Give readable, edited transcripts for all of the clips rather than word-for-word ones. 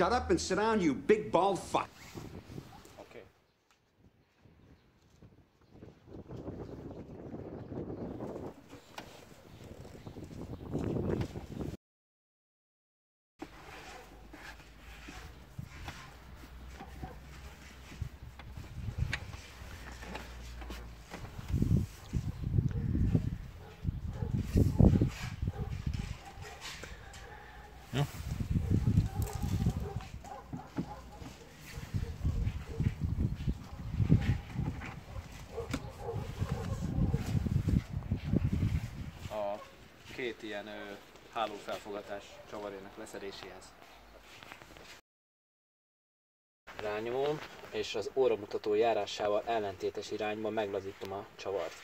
shut up and sit down, you big bald fuck. Okay. Két ilyen hálófelfogatás csavarének leszedéséhez. Rányomom, és az óramutató járásával ellentétes irányba meglazítom a csavart.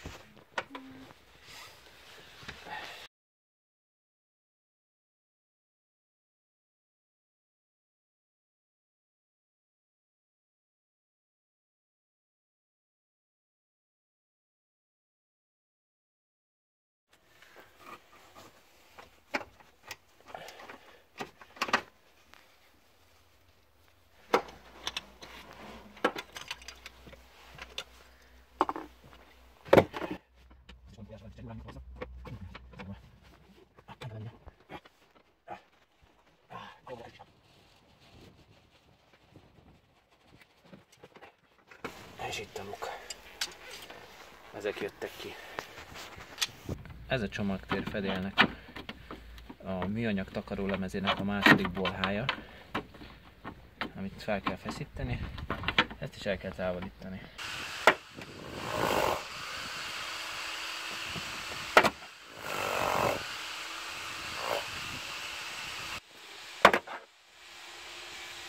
És itt a luk. Ezek jöttek ki. Ez a csomagtér fedélnek a műanyag takarólemezének a második bolhája, amit fel kell feszíteni. Ezt is el kell távolítani.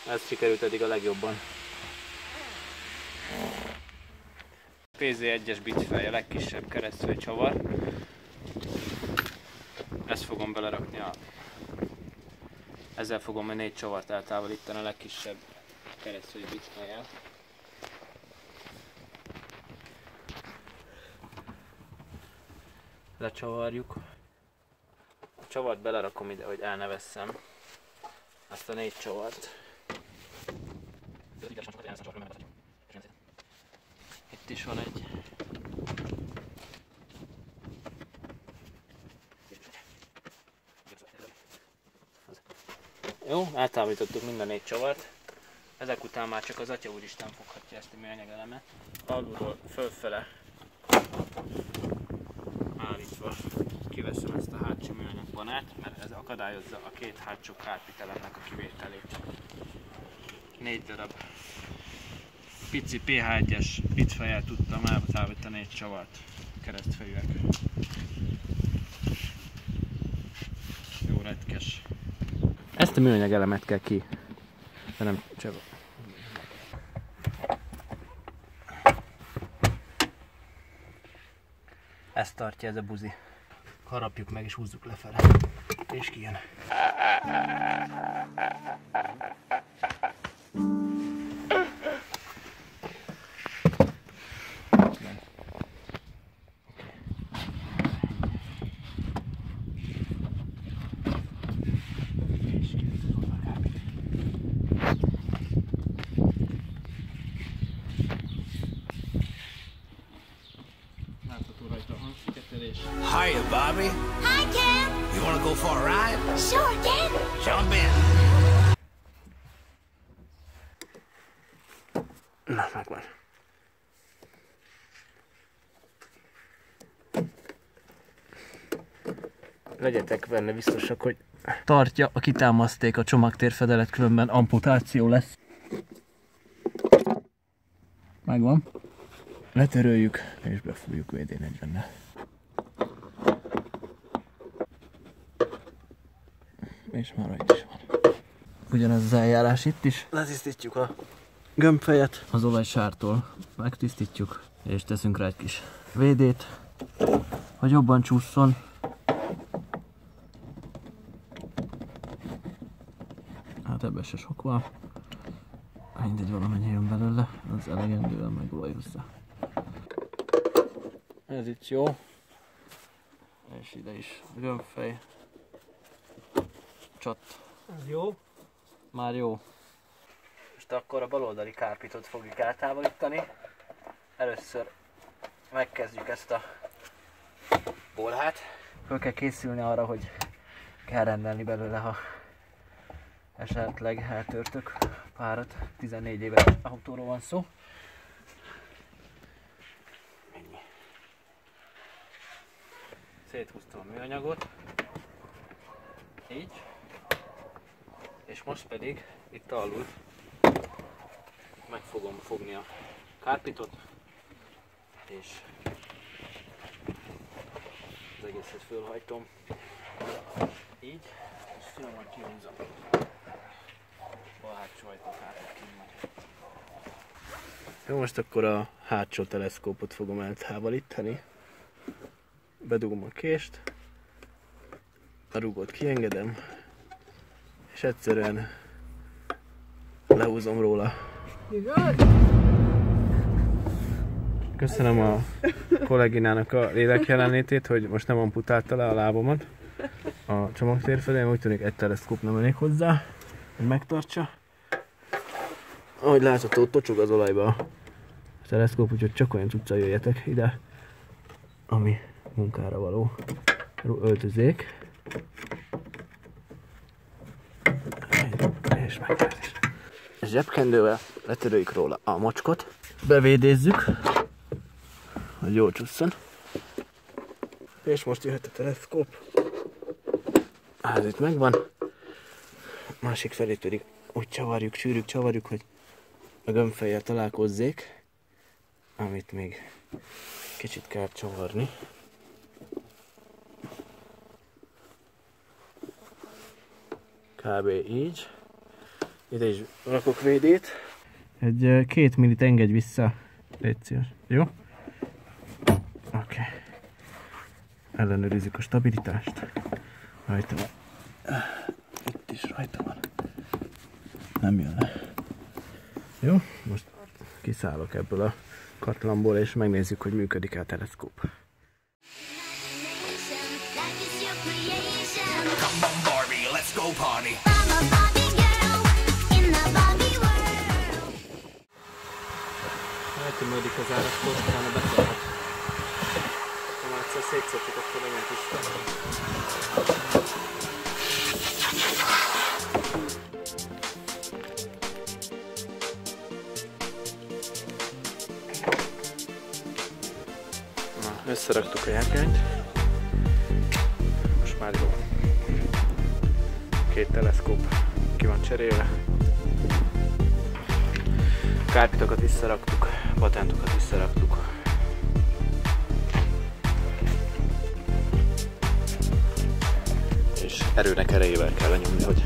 Ez sikerült eddig a legjobban. PZ1-es bitfej, a legkisebb keresztfej csavar. Ezt fogom belerakni ezzel fogom a 4 csavart eltávolítani a legkisebb keresztfej bitfejjel. Lecsavarjuk. A csavart belerakom ide, hogy el ne vesszem azt a 4 csavart. Itt is van egy. Jó, eltávolítottuk mind a 4 csavart. Ezek után már csak az Atya Úristen foghatja ezt a műanyag elemet. Alulról fölfele állítva kiveszem ezt a hátsó műanyag panát, mert ez akadályozza a 2 hátsó kárpitelemnek a kivételét. 4 darab pici PH1-es bitfejjel tudtam eltávolítani egy csavart, keresztfejűek. Jó retkes. Ezt a műanyag elemet kell ki, de nem csak. Ezt tartja ez a buzi. Harapjuk meg és húzzuk lefele. És kijön. Hiya, Bobby. Hi, Ken. You want to go for a ride? Sure, Ken. Jump in. Na, megvan. Legyetek benne biztosak, hogy tartja a kitámaszték a csomagtérfedelet, különben amputáció lesz. Megvan. Letöröljük és befújjuk WD-40-nel. És már itt is van. Ugyanez az eljárás itt is. Letisztítjuk a gömbfejet az olajsártól, megtisztítjuk és teszünk rá egy kis WD-t, hogy jobban csúszson. Hát ebben se sok van. Mindegy, valamennyi jön belőle, az elegendően megolajozza. Ez itt jó. És ide is gömbfej. Csat. Ez jó. Már jó. Most akkor a baloldali kárpitot fogjuk eltávolítani. Először megkezdjük ezt a bolhát. Föl kell készülni arra, hogy kell rendelni belőle, ha esetleg eltörtök párat. 14 éves autóról van szó. Ennyi. Széthúztam a műanyagot. Így. És most pedig itt alul meg fogom fogni a kárpitot, és az egészet fölhajtom. Így, és finoman kihúzom a hátsó ajtókártyát kívül. Jó, most akkor a hátsó teleszkópot fogom eltávolítani. Bedugom a kést, a rugót kiengedem, és egyszerűen lehúzom róla. Köszönöm a kolléginának a lélek jelenlétét, hogy most nem amputálta le a lábamat a csomagtér felé. Úgy tűnik, egy teleszkóp nem elég hozzá, hogy megtartsa. Ahogy látható, tocsog az olajba a teleszkóp, úgyhogy csak olyan cuccal jöjjetek ide, ami munkára való. Öltözék. És megkezdés. Zsebkendővel letöröljük róla a mocskot, bevédézzük, hogy jól csusszon. És most jöhet a teleszkóp. Ez itt megvan. Másik felét pedig úgy csavarjuk, sűrűk csavarjuk, hogy a gömbfejjel találkozzék, amit még kicsit kell csavarni. Kb. Így. Ide is rakok védét. Egy 2 millit engedj vissza, légy szíves. Jó? Oké. Ellenőrizzük a stabilitást. Rajta van. Itt is rajta van. Nem jön le. Jó? Most kiszállok ebből a katlanból és megnézzük, hogy működik-e a teleszkóp. Come on, Barbie, let's go party. Eltűnődik az áraskor, utána beszállhat. Ha már egyszer szétszedjük, akkor legyen tiszta. Na, összeraktuk a járgányt. Most már jó. 2 teleszkóp ki van cserélve. Kárpitokat visszaraktuk, patentokat visszaraktuk. És erőnek erejével kell lenyomni, hogy